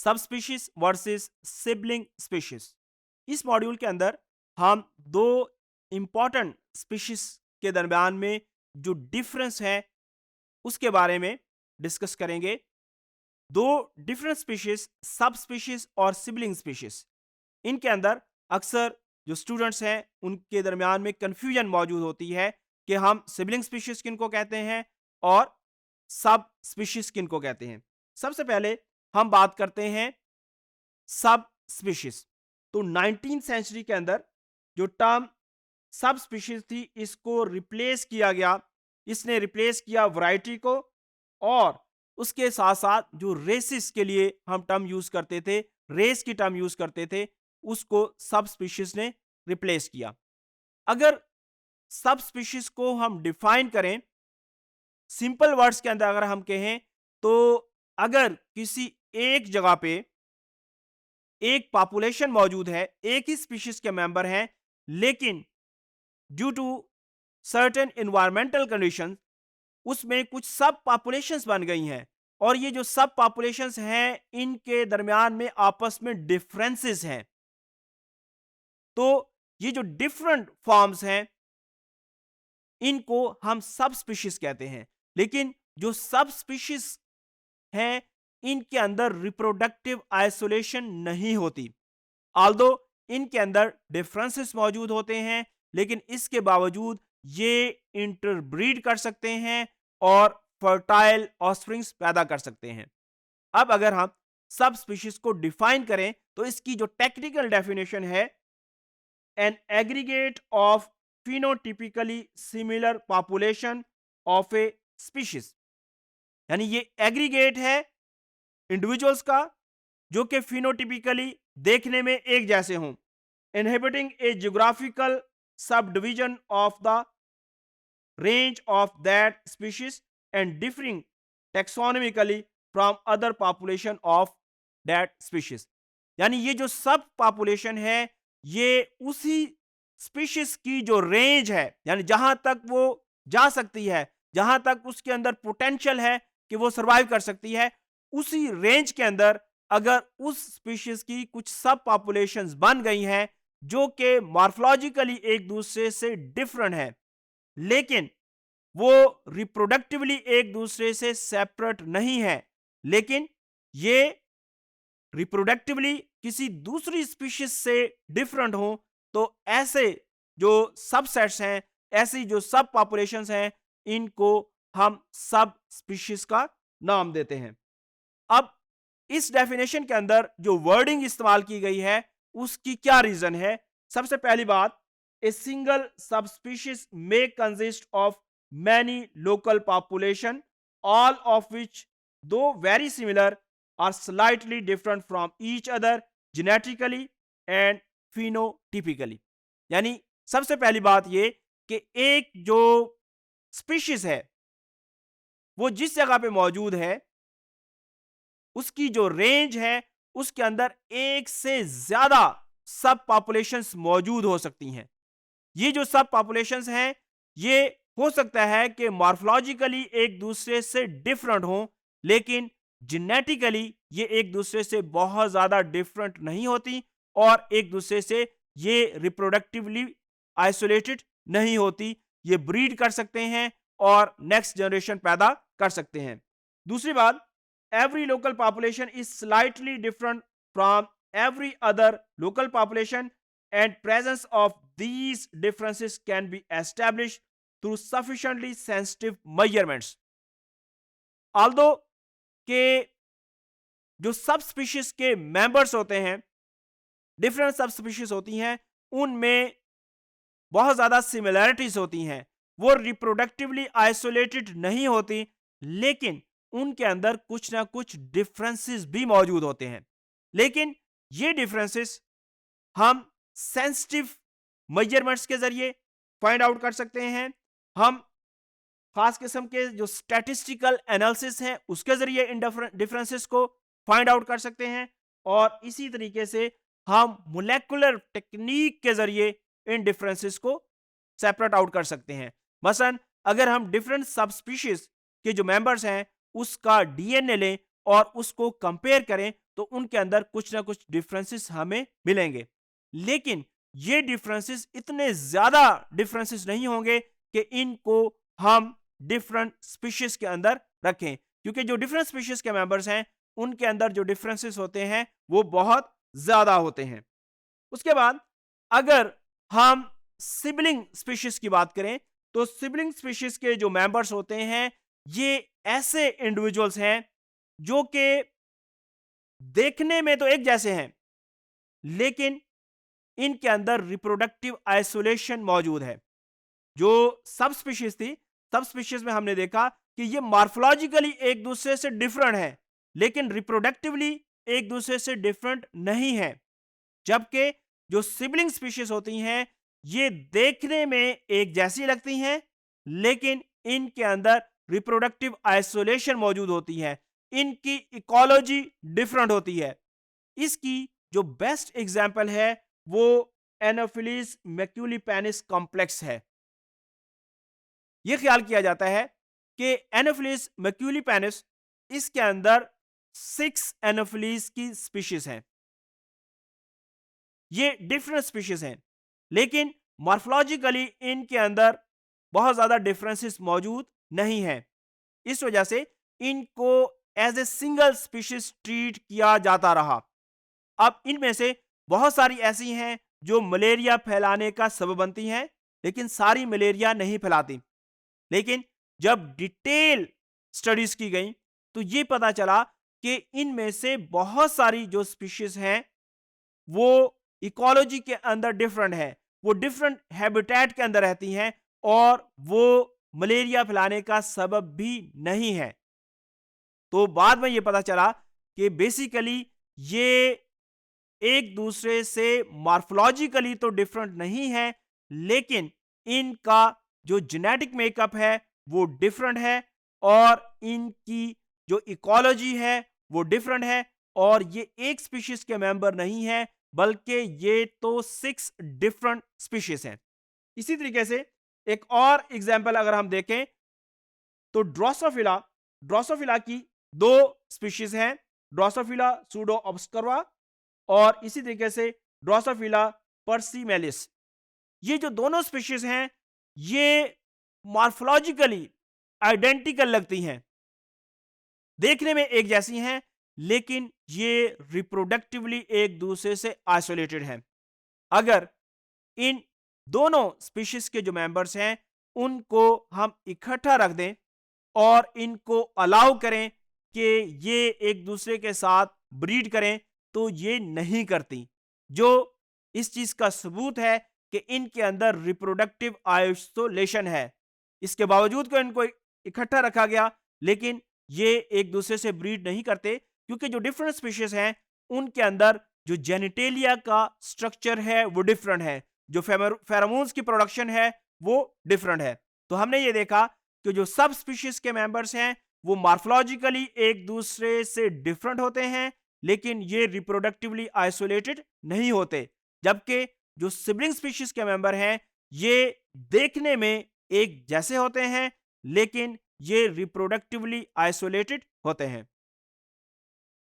सब species versus sibling species. इस module के अंदर हम दो इंपॉर्टेंट स्पीशीज के दरमियान में जो डिफरेंस है उसके बारे में डिस्कस करेंगे। दो डिफरेंट स्पीशीज, सब स्पीशीज और सिबलिंग स्पीशीज, इनके अंदर अक्सर जो स्टूडेंट्स हैं उनके दरमियान में कंफ्यूजन मौजूद होती है कि हम सिबलिंग स्पीशीज किनको कहते हैं और सब स्पीशीज किनको कहते हैं। सबसे पहले हम बात करते हैं सब स्पीशीज। तो 19th सेंचुरी के अंदर जो टर्म सब स्पीशीज थी इसको रिप्लेस किया गया, इसने रिप्लेस किया वैरायटी को, और उसके साथ साथ जो रेसिस के लिए हम टर्म यूज करते थे, रेस की टर्म यूज करते थे, उसको सब स्पीशीज ने रिप्लेस किया। अगर सब स्पीशीज को हम डिफाइन करें सिंपल वर्ड्स के अंदर, अगर हम कहें तो अगर किसी एक जगह पे एक पॉपुलेशन मौजूद है, एक ही स्पीशीज के मेंबर हैं, लेकिन due to certain environmental condition उसमें कुछ सब पॉपुलेशंस बन गई हैं, और ये जो सब पॉपुलेशंस हैं इनके दरमियान में आपस में डिफरेंसेस हैं, तो ये जो डिफरेंट फॉर्म्स हैं इनको हम सब स्पीशीज कहते हैं। लेकिन जो सब स्पीशीज हैं इनके अंदर रिप्रोडक्टिव आइसोलेशन नहीं होती। ऑल्दो इनके अंदर डिफरेंसेस मौजूद होते हैं, लेकिन इसके बावजूद ये इंटरब्रीड कर सकते हैं और फर्टाइल ऑफस्प्रिंग्स पैदा कर सकते हैं। अब अगर हम सब स्पीशीज को डिफाइन करें तो इसकी जो टेक्निकल डेफिनेशन है, an aggregate of phenotypically similar population of A species, यानी ये एग्रीगेट है इंडिविजुअल्स का जो कि फिनोटिपिकली देखने में एक जैसे हों, inhabiting a geographical subdivision of the range of that species and differing taxonomically from other population of that species. यानी ये जो सब पॉपुलेशन है ये उसी स्पीशीज की जो रेंज है, यानी जहां तक वो जा सकती है, जहां तक उसके अंदर पोटेंशियल है कि वो सरवाइव कर सकती है, उसी रेंज के अंदर अगर उस स्पीशीज की कुछ सब पॉपुलेशंस बन गई हैं जो कि मॉर्फोलॉजिकली एक दूसरे से डिफरेंट है, लेकिन वो रिप्रोडक्टिवली एक दूसरे से सेपरेट नहीं है, लेकिन ये रिप्रोडक्टिवली किसी दूसरी स्पीशीज से डिफरेंट हो, तो ऐसे जो सबसेट्स हैं, ऐसी जो सब पॉपुलेशंस हैं, इनको हम सब स्पीशीज का नाम देते हैं। अब इस डेफिनेशन के अंदर जो वर्डिंग इस्तेमाल की गई है उसकी क्या रीजन है? सबसे पहली बात, a single subspecies may consist of many local population all of which though very similar are slightly different from each other genetically and phenotypically। यानी सबसे पहली बात ये कि एक जो स्पीशीज है वो जिस जगह पे मौजूद है उसकी जो रेंज है उसके अंदर एक से ज्यादा सब पॉपुलेशंस मौजूद हो सकती हैं। ये जो सब पॉपुलेशंस हैं ये हो सकता है कि मॉर्फोलॉजिकली एक दूसरे से डिफरेंट हो, लेकिन जेनेटिकली ये एक दूसरे से बहुत ज्यादा डिफरेंट नहीं होती और एक दूसरे से ये रिप्रोडक्टिवली आइसोलेटेड नहीं होती। ये ब्रीड कर सकते हैं और नेक्स्ट जनरेशन पैदा कर सकते हैं। दूसरी बात, every local population is slightly different from every other local population and presence of these differences can be established through sufficiently sensitive measurements। although के जो सब स्पीशीज के मेंबर्स होते हैं, डिफरेंट सब स्पीशीज होती हैं, उनमें बहुत ज्यादा सिमिलैरिटीज होती हैं, वो रिप्रोडक्टिवली आइसोलेटेड नहीं होती, लेकिन उनके अंदर कुछ ना कुछ डिफरेंसेस भी मौजूद होते हैं। लेकिन ये डिफरेंसेस हम सेंसिटिव मेजरमेंट्स के जरिए फाइंड आउट कर सकते हैं, हम खास किस्म के जो स्टैटिस्टिकल एनालिसिस हैं उसके जरिए इन डिफरेंसेस को फाइंड आउट कर सकते हैं, और इसी तरीके से हम मोलेकुलर टेक्निक के जरिए इन डिफरेंसेस को सेपरेट आउट कर सकते हैं। मसलन अगर हम डिफरेंट सब स्पीशीज के जो मेंबर्स हैं उसका डीएनए लें और उसको कंपेयर करें तो उनके अंदर कुछ ना कुछ डिफरेंसेस हमें मिलेंगे, लेकिन ये डिफरेंसेस इतने ज्यादा डिफरेंसेस नहीं होंगे कि इनको हम डिफरेंट स्पीशीज के अंदर रखें, क्योंकि जो डिफरेंट स्पीशीज के मेंबर्स हैं उनके अंदर जो डिफरेंसेस होते हैं वो बहुत ज्यादा होते हैं। उसके बाद अगर हम सिबलिंग स्पीशीज की बात करें तो सिबलिंग स्पीशीज के जो मेंबर्स होते हैं ये ऐसे इंडिविजुअल्स हैं जो कि देखने में तो एक जैसे हैं, लेकिन इनके अंदर रिप्रोडक्टिव आइसोलेशन मौजूद है। जो सब स्पीशीज थी, सब स्पीशीज में हमने देखा कि ये मॉर्फोलॉजिकली एक दूसरे से डिफरेंट है, लेकिन रिप्रोडक्टिवली एक दूसरे से डिफरेंट नहीं है। जबकि जो सिबलिंग स्पीशीज होती हैं ये देखने में एक जैसी लगती हैं, लेकिन इनके अंदर रिप्रोडक्टिव आइसोलेशन मौजूद होती है, इनकी इकोलॉजी डिफरेंट होती है। इसकी जो बेस्ट एग्जांपल है वो एनोफिलीज मैक्यूलिपेनिस कॉम्प्लेक्स है। यह ख्याल किया जाता है कि एनोफिलीज मैक्यूलिपेनिस, इसके अंदर 6 एनोफिलीज की स्पीशीज हैं। ये डिफरेंट स्पीशीज हैं, लेकिन मॉर्फोलॉजिकली इनके अंदर बहुत ज्यादा डिफरेंसेस मौजूद नहीं है। इस वजह से इनको as a single species treat किया जाता रहा। अब इनमें से बहुत सारी ऐसी हैं जो मलेरिया फैलाने का सबब बनती हैं, लेकिन सारी मलेरिया नहीं फैलाती। लेकिन जब डिटेल स्टडीज की गई तो ये पता चला कि इनमें से बहुत सारी जो स्पीशीज हैं वो इकोलॉजी के अंदर डिफरेंट है, वो डिफरेंट हैबिटेट के अंदर रहती हैं और वो मलेरिया फैलाने का सबब भी नहीं है। तो बाद में ये पता चला कि बेसिकली ये एक दूसरे से मॉर्फोलॉजिकली तो डिफरेंट नहीं है, लेकिन इनका जो जेनेटिक मेकअप है वो डिफरेंट है और इनकी जो इकोलॉजी है वो डिफरेंट है, और ये एक स्पीशीज के मेंबर नहीं है बल्कि ये तो 6 डिफरेंट स्पीशीज हैं। इसी तरीके से एक और एग्जांपल अगर हम देखें तो ड्रोसोफिला, ड्रोसोफिला की 2 स्पीशीज हैं, ड्रोसोफिला सूडो ऑब्स्कर्वा और इसी तरीके से ड्रोसोफिला पर्सिमेलिस। ये जो दोनों स्पीशीज हैं ये मॉर्फोलॉजिकली आइडेंटिकल लगती हैं, देखने में एक जैसी हैं, लेकिन ये रिप्रोडक्टिवली एक दूसरे से आइसोलेटेड हैं। अगर इन दोनों स्पीशीज के जो मेंबर्स हैं उनको हम इकट्ठा रख दें और इनको अलाउ करें कि ये एक दूसरे के साथ ब्रीड करें तो ये नहीं करती, जो इस चीज का सबूत है कि इनके अंदर रिप्रोडक्टिव आइसोलेशन है। इसके बावजूद को इनको इकट्ठा रखा गया, लेकिन ये एक दूसरे से ब्रीड नहीं करते, क्योंकि जो डिफरेंट स्पीशीज हैं उनके अंदर जो जेनिटेलिया का स्ट्रक्चर है वो डिफरेंट है, जो फेरोमोन्स की प्रोडक्शन है वो डिफरेंट है। तो हमने ये देखा कि जो सब स्पीशीज के मेंबर्स हैं वो मॉर्फोलॉजिकली एक दूसरे से डिफरेंट होते हैं, लेकिन ये रिप्रोडक्टिवली आइसोलेटेड नहीं होते। जबकि जो सिबलिंग स्पीशीज के मेंबर हैं ये देखने में एक जैसे होते हैं, लेकिन ये रिप्रोडक्टिवली आइसोलेटेड होते हैं।